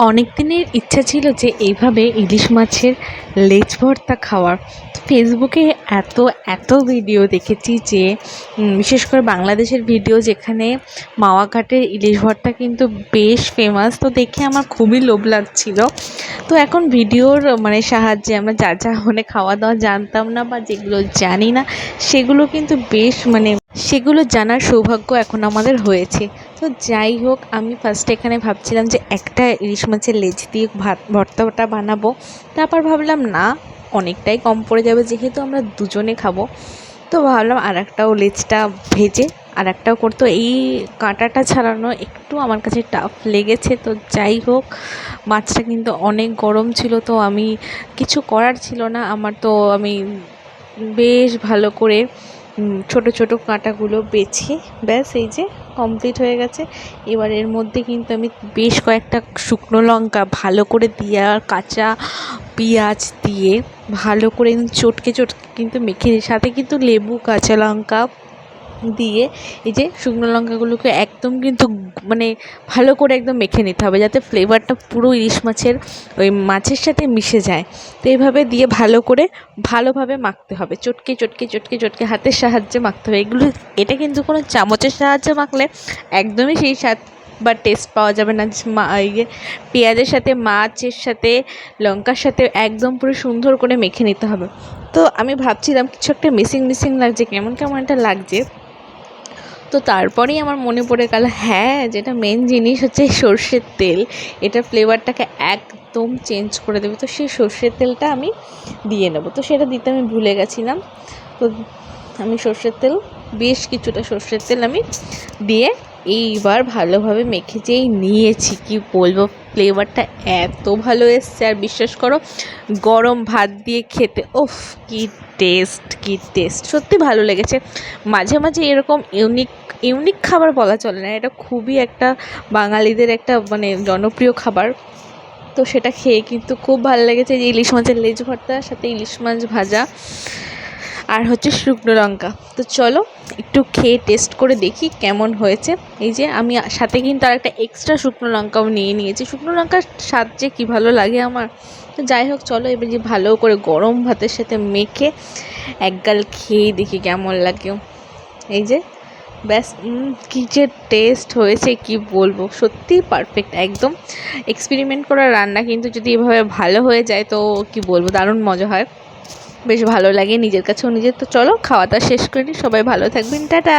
অনেক দিনের ইচ্ছা ছিল যে এইভাবে ইলিশ মাছের লেজ ভর্তা খাওয়ার। তো ফেসবুকে এত এত ভিডিও দেখেছি যে বিশেষ করে বাংলাদেশের ভিডিও, যেখানে মাওয়া ঘাটের ইলিশ ভর্তা কিন্তু বেশ ফেমাস। তো দেখে আমার খুবই লোভ লাগছিল। তো এখন ভিডিওর সাহায্যে আমরা যা যা খাওয়া দাওয়া জানতাম না বা যেগুলো জানি না, সেগুলো কিন্তু বেশ সেগুলো জানার সৌভাগ্য এখন আমাদের হয়েছে। তো যাই হোক, আমি ফার্স্টে এখানে ভাবছিলাম যে একটা ইলিশ মাছের লেজ দিয়ে ভর্তাটা বানাবো। তারপর ভাবলাম না, অনেকটাই কম পড়ে যাবে, যেহেতু আমরা দুজনে খাবো। তো ভাবলাম আর একটাও লেজটা ভেজে আর একটাও করতো। এই কাঁটাটা ছাড়ানো একটু আমার কাছে টাফ লেগেছে। তো যাই হোক, মাছটা কিন্তু অনেক গরম ছিল, তো আমি কিছু করার ছিল না আমার। তো আমি বেশ ভালো করে ছোট ছোট কাঁটাগুলো বেছে ব্যাস এই যে কমপ্লিট হয়ে গেছে। এবার এর মধ্যে কিন্তু আমি বেশ কয়েকটা শুকনো লঙ্কা ভালো করে দিয়ে আর কাঁচা পেঁয়াজ দিয়ে ভালো করে চটকে চটকে কিন্তু মেখে, সাথে কিন্তু লেবু, কাঁচা লঙ্কা দিয়ে এই যে শুকনো লঙ্কাগুলোকে একদম কিন্তু ভালো করে একদম মেখে নিতে হবে, যাতে ফ্লেভারটা পুরো ইলিশ মাছের ওই মাছের সাথে মিশে যায়। তো এইভাবে দিয়ে ভালোভাবে মাখতে হবে, চটকে চটকে চটকে চটকে হাতের সাহায্যে মাখতে হবে। এটা কিন্তু কোনো চামচের সাহায্যে মাখলে একদমই সেই স্বাদ বা টেস্ট পাওয়া যাবে না। ইয়ে পেঁয়াজের সাথে, মাছের সাথে, লঙ্কার সাথে একদম পুরো সুন্দর করে মেখে নিতে হবে। তো আমি ভাবছিলাম কিছু একটা মিসিং লাগছে, কেমন কেমন একটা লাগছে। তো তারপরেই আমার মনে পড়ে গেল, হ্যাঁ, যেটা মেন জিনিস হচ্ছে সর্ষের তেল। এটা ফ্লেভারটাকে একদম চেঞ্জ করে দেবে। তো সেই সর্ষের তেলটা আমি দিয়ে নেব। তো সেটা দিতে আমি ভুলে গেছিলাম। তো আমি বেশ কিছুটা সর্ষের তেল আমি দিয়ে এইবার ভালোভাবে মেখে যেই নিয়েছি, কি বলবো, ফ্লেভারটা এত ভালো এসছে। আর বিশ্বাস করো, গরম ভাত দিয়ে খেতে কি টেস্ট, সত্যি ভালো লেগেছে। মাঝে মাঝে এরকম ইউনিক খাবার বলা চলে না, এটা খুবই একটা বাঙালিদের একটা জনপ্রিয় খাবার। তো সেটা খেয়ে কিন্তু খুব ভালো লেগেছে। যে ইলিশ মাছের লেজ ভর্তার সাথে ইলিশ মাছ ভাজা আর হচ্ছে শুকনো লঙ্কা। তো চলো একটু খেয়ে টেস্ট করে দেখি কেমন হয়েছে। এই যে আমি সাথে কিন্তু আর একটা এক্সট্রা শুকনো লঙ্কাও নিয়েছি। শুকনো লঙ্কার স্বাদ যে কী ভালো লাগে আমার। তো যাই হোক, চলো এবার যে ভালো করে গরম ভাতের সাথে মেখে একগাল খেয়ে দেখি কেমন লাগে। এই যে ব্যাস, কী যে টেস্ট হয়েছে কি বলবো, সত্যিই পারফেক্ট একদম। এক্সপেরিমেন্ট করা রান্না কিন্তু যদি এভাবে ভালো হয়ে যায় তো কি বলবো, দারুণ মজা হয়, বেশ ভালো লাগে নিজের কাছেও নিজের। তো চলো খাওয়া দাওয়া শেষ করে নিই, সবাই ভালো থাকবেন, টাটা।